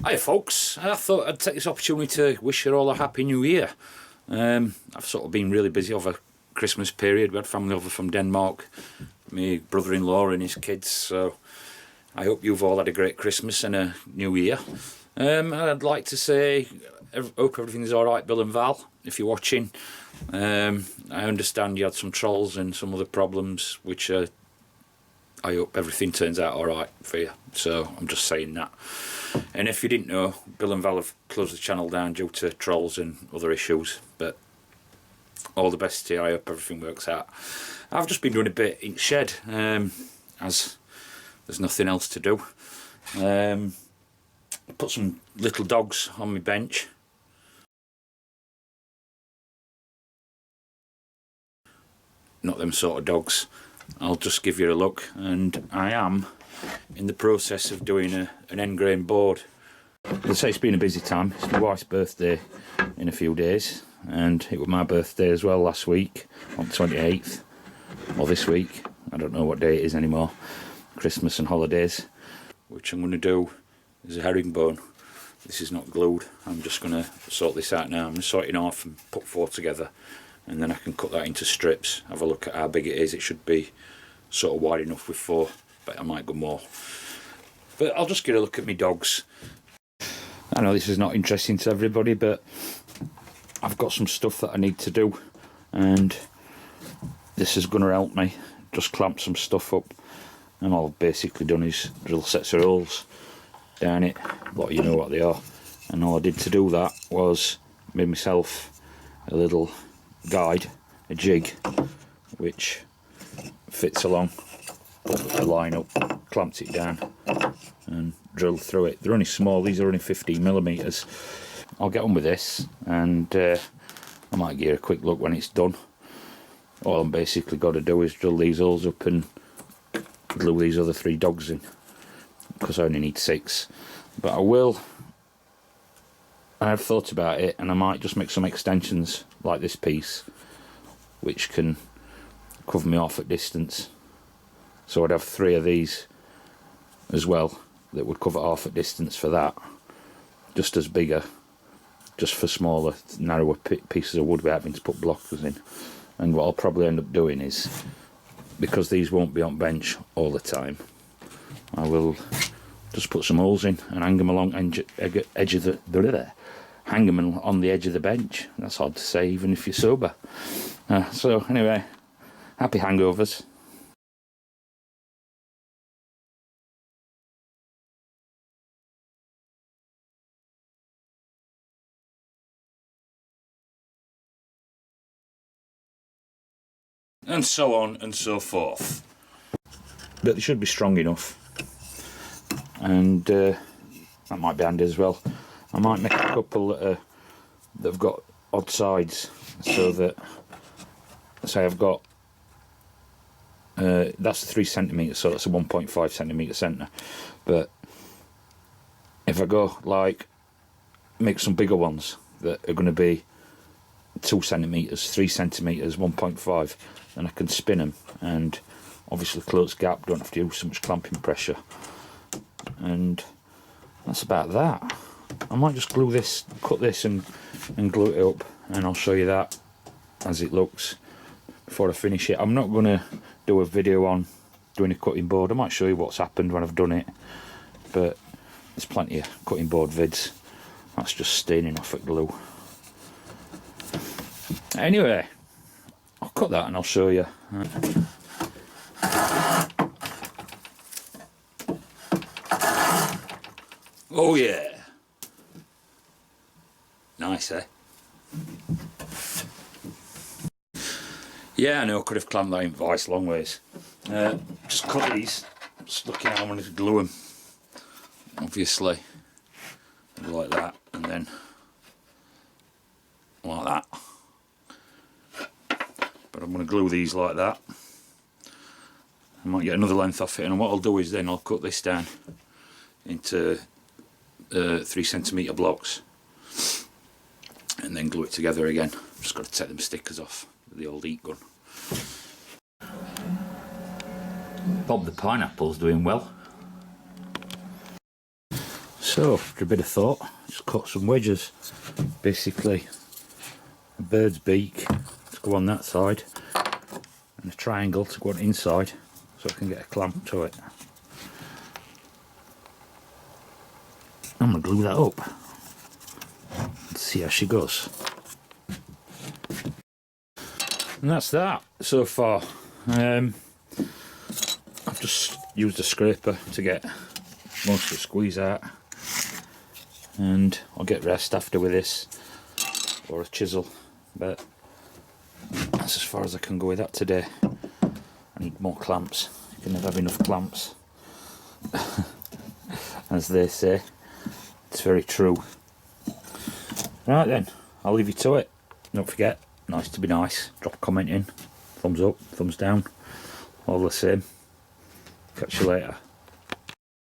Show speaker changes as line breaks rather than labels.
Hi folks, I thought I'd take this opportunity to wish you all a happy new year. I've sort of been really busy over Christmas period. We had family over from Denmark, my brother-in-law and his kids, so I hope you've all had a great Christmas and a new year. I'd like to say I hope everything's alright, Bill and Val, if you're watching. I understand you had some trolls and some other problems, which I hope everything turns out alright for you, so I'm just saying that. And if you didn't know, Bill and Val have closed the channel down due to trolls and other issues, but all the best to you. I hope everything works out. I've just been doing a bit in shed, as there's nothing else to do. Put some little dogs on my bench. Not them sort of dogs. I'll just give you a look, and I am in the process of doing an end grain board. As I say, it's been a busy time. It's my wife's birthday in a few days, and it was my birthday as well last week on the 28th, or this week, I don't know what day it is anymore, Christmas and holidays. Which I'm going to do is a herringbone. This is not glued. I'm just going to sort this out now. I'm going to sort it off and put 4 together, and then I can cut that into strips, have a look at how big it is. It should be sort of wide enough with 4, but I might go more. But I'll just get a look at my dogs. I know this is not interesting to everybody, but I've got some stuff that I need to do, and this is going to help me just clamp some stuff up. And all I've basically done is drill sets of holes down it. A lot of you know what they are. And all I did to do that was made myself a little guide, a jig, which fits along, put the line up, clamped it down and drilled through it. They're only small, these are only 15mm. I'll get on with this, and I might give you a quick look when it's done. All I'm basically got to do is drill these holes up and glue these other 3 dogs in, because I only need 6. But I've thought about it, and I might just make some extensions like this piece, which can cover me off at distance. So I'd have 3 of these as well that would cover off at distance for that, just as bigger, just for smaller, narrower pieces of wood without having to put blockers in. And what I'll probably end up doing is, because these won't be on bench all the time, I will just put some holes in and hang them along edge of the hang them on the edge of the bench. That's hard to say even if you're sober. So anyway, happy hangovers. And so on and so forth. But they should be strong enough, and that might be handy as well. I might make a couple that have got odd sides, so that, say I've got that's 3cm, so that's a 1.5cm centre. But if I go like make some bigger ones that are going to be 2cm, 3cm, 1.5, then I can spin them, and obviously close gap, don't have to use so much clamping pressure. And that's about that. I might just glue this, cut this and glue it up, and I'll show you that as it looks before I finish it. I'm not going to do a video on doing a cutting board. I might show you what's happened when I've done it, but there's plenty of cutting board vids. That's just staining off at glue. Anyway, I'll cut that and I'll show you. Oh yeah, nice, eh? Yeah, I know, I could have clamped that in vice long ways. Just cut these, just looking how I'm going to glue them. Obviously, like that, and then like that. But I'm going to glue these like that. I might get another length off it, and what I'll do is then I'll cut this down into 3cm blocks and then glue it together again. Just got to take them stickers off with the old heat gun. Bob the pineapple's doing well. So So, after a bit of thought, just cut some wedges. Basically, a bird's beak to go on that side, and a triangle to go on inside, so I can get a clamp to it. I'm going to glue that up. Let's see how she goes. And that's that so far. I've just used a scraper to get most of the squeeze out, and I'll get rest after with this, or a chisel, but that's as far as I can go with that today. I need more clamps. You can never have enough clamps. As they say, it's very true. Right then, I'll leave you to it. Don't forget, nice to be nice. Drop a comment in, thumbs up, thumbs down, all the same. Catch you later.